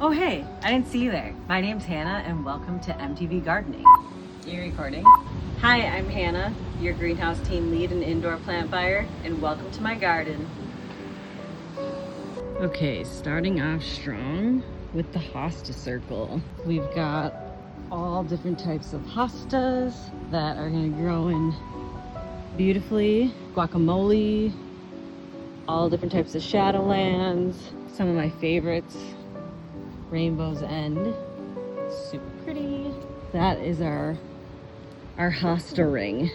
Oh hey, I didn't see you there. My name's Hannah and welcome to MTV Gardening. Are you recording? Hi, I'm Hannah, your greenhouse team lead and indoor plant buyer, and welcome to my garden. Okay, starting off strong with the hosta circle. We've got all different types of hostas that are gonna grow in beautifully. Guacamole, all different types of shadowlands. Some of my favorites, Rainbow's End, super pretty. That is our hosta ring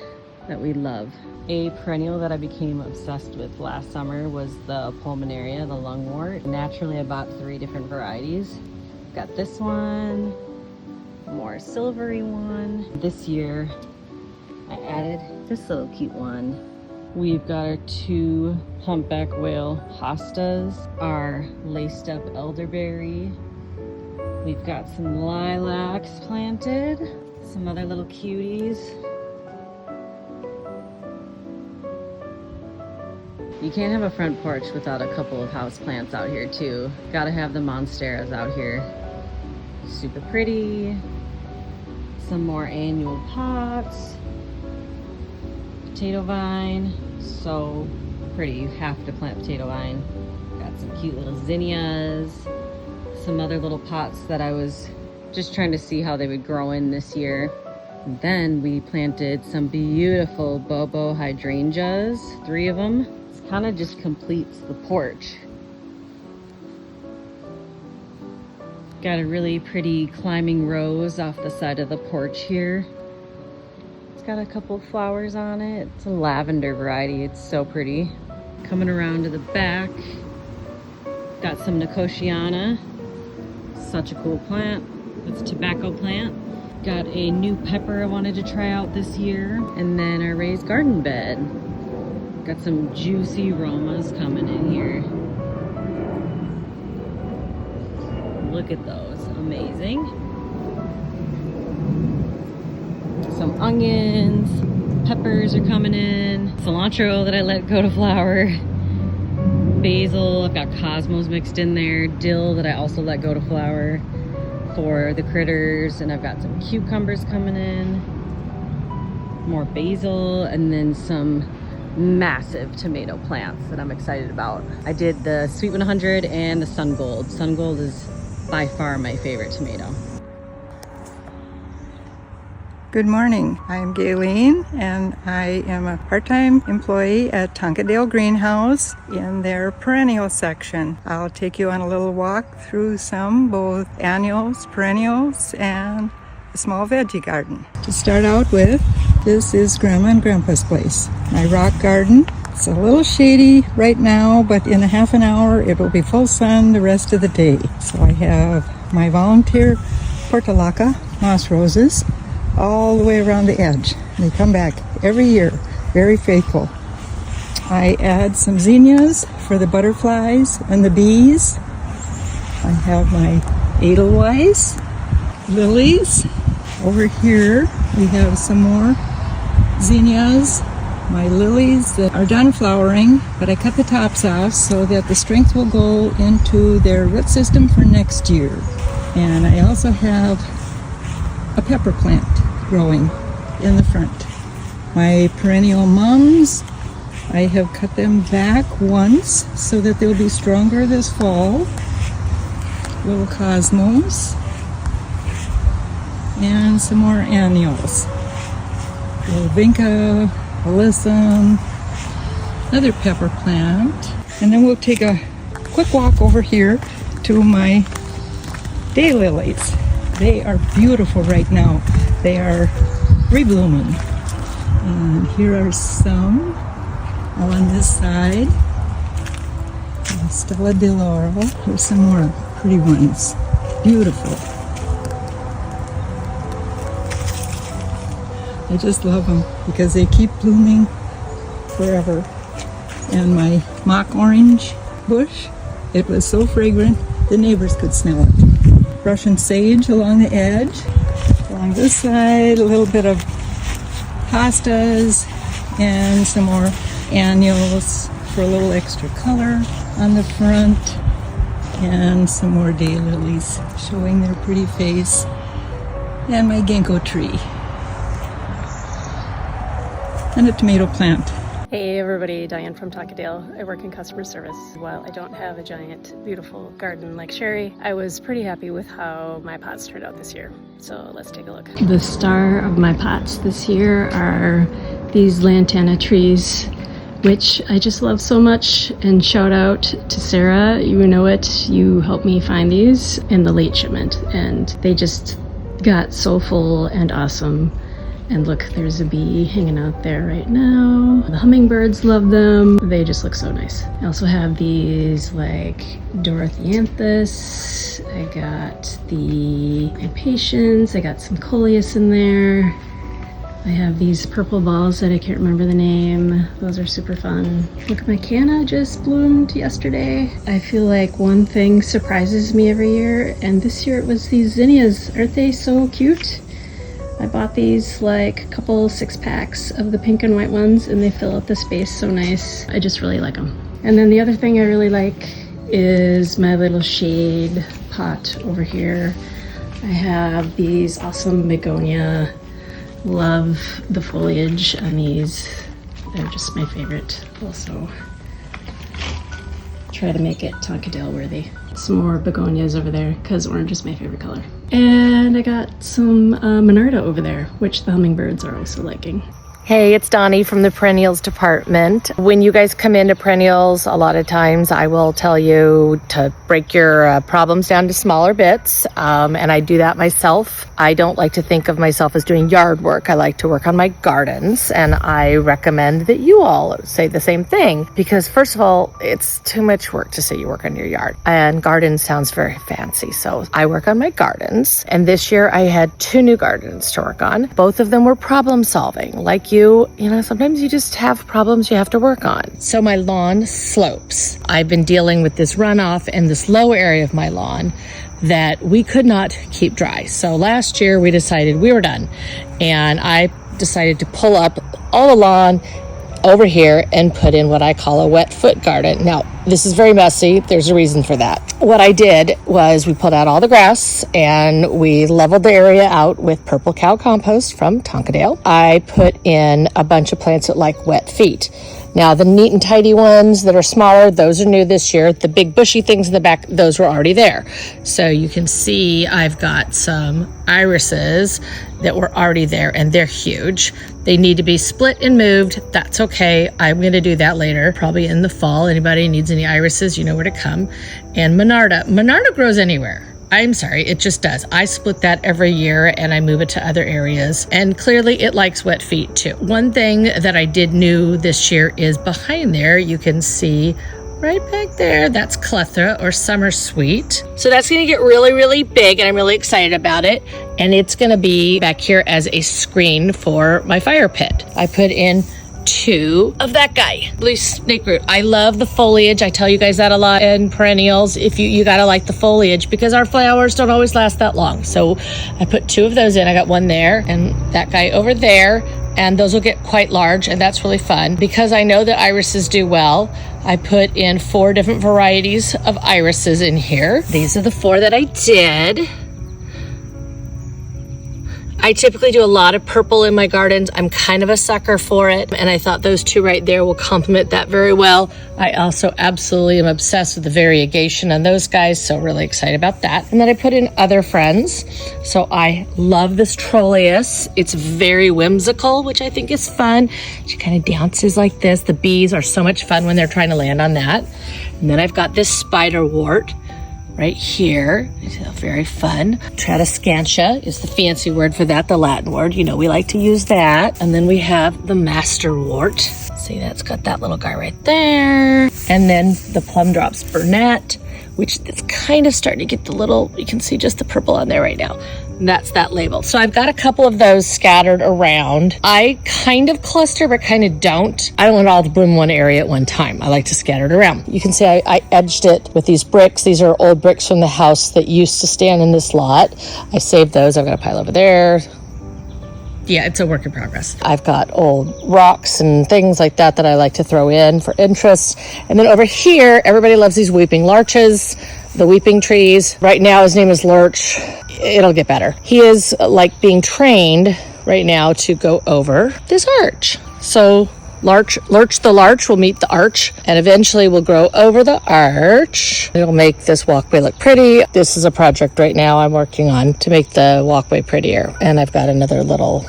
that we love. A perennial that I became obsessed with last summer was the pulmonaria, the lungwort. Naturally, I bought 3 different varieties. Got this one, a more silvery one. This year, I added this little cute one. We've got our 2 humpback whale hostas, our laced up elderberry. We've got some lilacs planted, some other little cuties. You can't have a front porch without a couple of houseplants out here too. Gotta have the monsteras out here. Super pretty. Some more annual pots. Potato vine, so pretty. You have to plant potato vine. Got some cute little zinnias. Some other little pots that I was just trying to see how they would grow in this year. And then we planted some beautiful Bobo hydrangeas, 3 of them. It kind of just completes the porch. Got a really pretty climbing rose off the side of the porch here. It's got a couple flowers on it. It's a lavender variety. It's so pretty. Coming around to the back, got some Nicotiana. Such a cool plant. It's a tobacco plant. Got a new pepper I wanted to try out this year. And then our raised garden bed. Got some juicy aromas coming in here. Look at those, amazing. Some onions, peppers are coming in. Cilantro that I let go to flower. Basil, I've got cosmos mixed in there. Dill that I also let go to flower for the critters. And I've got some cucumbers coming in. More basil, and then some massive tomato plants that I'm excited about. I did the Sweet 100 and the Sun Gold. Sun Gold is by far my favorite tomato. Good morning. I'm Gaylene and I am a part-time employee at Tonkadale Greenhouse in their perennial section. I'll take you on a little walk through some both annuals, perennials, and a small veggie garden. To start out with, this is Grandma and Grandpa's place, my rock garden. It's a little shady right now, but in a half an hour it will be full sun the rest of the day. So I have my volunteer portulaca moss roses all the way around the edge. They come back every year, very faithful. I add some zinnias for the butterflies and the bees. I have my edelweiss lilies. Over here we have some more zinnias, my lilies that are done flowering, but I cut the tops off so that the strength will go into their root system for next year. And I also have a pepper plant growing in the front. My perennial mums, I have cut them back once so that they'll be stronger this fall. Little cosmos. And some more annuals. Little vinca, alyssum, another pepper plant. And then we'll take a quick walk over here to my daylilies. They are beautiful right now. They are reblooming. And here are some on this side. Stella de Laurel. Here's some more pretty ones. Beautiful. I just love them because they keep blooming forever. And my mock orange bush, it was so fragrant the neighbors could smell it. Russian sage along the edge. Along this side, a little bit of hostas and some more annuals for a little extra color on the front. and some more daylilies showing their pretty face, and my ginkgo tree, and a tomato plant. Hey everybody, Diane from Tonkadale. I work in customer service. While I don't have a giant, beautiful garden like Sherry, I was pretty happy with how my pots turned out this year. So let's take a look. The star of my pots this year are these lantana trees, which I just love so much. And shout out to Sarah, you know it, you helped me find these in the late shipment, and they just got so full and awesome. And look, there's a bee hanging out there right now. The hummingbirds love them. They just look so nice. I also have these like Dorothianthus. I got the Impatiens. I got some Coleus in there. I have these purple balls that I can't remember the name. Those are super fun. Look, my canna just bloomed yesterday. I feel like one thing surprises me every year, and this year it was these zinnias. Aren't they so cute? I bought these like a couple 6-packs of the pink and white ones, and they fill up the space so nice. I just really like them. And then the other thing I really like is my little shade pot over here. I have these awesome begonia. Love the foliage on these. They're just my favorite. Also, try to make it Tonkadale worthy. Some more begonias over there because orange is my favorite color. And I got some Monarda over there, which the hummingbirds are also liking. Hey, it's Donni from the perennials department. When you guys come into perennials, a lot of times I will tell you to break your problems down to smaller bits, and I do that myself. I don't like to think of myself as doing yard work. I like to work on my gardens, and I recommend that you all say the same thing, because first of all, it's too much work to say you work on your yard, and garden sounds very fancy. So I work on my gardens, and this year I had 2 new gardens to work on. Both of them were problem solving. Like you know, sometimes you just have problems you have to work on. So my lawn slopes. I've been dealing with this runoff in this low area of my lawn that we could not keep dry. So last year we decided we were done, and I decided to pull up all the lawn over here and put in what I call a wet foot garden. Now, this is very messy. There's a reason for that. What I did was we pulled out all the grass and we leveled the area out with purple cow compost from Tonkadale. I put in a bunch of plants that like wet feet. Now, the neat and tidy ones that are smaller, those are new this year. The big bushy things in the back, those were already there. So you can see I've got some irises that were already there, and they're huge. They need to be split and moved. That's okay. I'm going to do that later, probably in the fall. Anybody needs any irises, you know where to come. And Monarda. Monarda grows anywhere. I'm sorry, it just does. I split that every year and I move it to other areas. And clearly it likes wet feet too. One thing that I did new this year is behind there, you can see right back there, that's Clethra or Summer Sweet. So that's gonna get really, really big, and I'm really excited about it. And it's gonna be back here as a screen for my fire pit. I put in 2 of that guy, blue snakeroot. I love the foliage. I tell you guys that a lot in perennials. If you gotta like the foliage, because our flowers don't always last that long. So I put 2 of those in. I got one there and that guy over there, and those will get quite large, and that's really fun. Because I know that irises do well, I put in 4 different varieties of irises in here. These are the 4 that I did. I typically do a lot of purple in my gardens. I'm kind of a sucker for it, and I thought those 2 right there will complement that very well. I also absolutely am obsessed with the variegation on those guys, so really excited about that. And then I put in other friends. So I love this Trolleus. It's very whimsical, which I think is fun. She kind of dances like this. The bees are so much fun when they're trying to land on that. And then I've got this spiderwort right here. It's very fun. Tradescantia is the fancy word for that, the Latin word. You know, we like to use that. And then we have the masterwort. See, that's got that little guy right there. And then the plum drops Burnett, which is kind of starting to get the little, you can see just the purple on there right now. That's that label. So I've got a couple of those scattered around. I kind of cluster, but kind of don't. I don't want it all to bloom in one area at one time. I like to scatter it around. You can see I edged it with these bricks. These are old bricks from the house that used to stand in this lot. I saved those. I've got a pile over there. Yeah, it's a work in progress. I've got old rocks and things like that that I like to throw in for interest. And then over here, everybody loves these weeping larches. the weeping trees. Right now his name is Lurch. It'll get better. He is like being trained right now to go over this arch. So Lurch the larch will meet the arch and eventually will grow over the arch. It'll make this walkway look pretty. This is a project right now I'm working on to make the walkway prettier. And I've got another little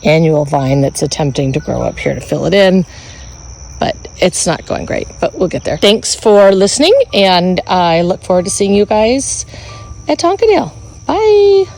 annual vine that's attempting to grow up here to fill it in. But it's not going great, but we'll get there. Thanks for listening, and I look forward to seeing you guys at Tonkadale. Bye.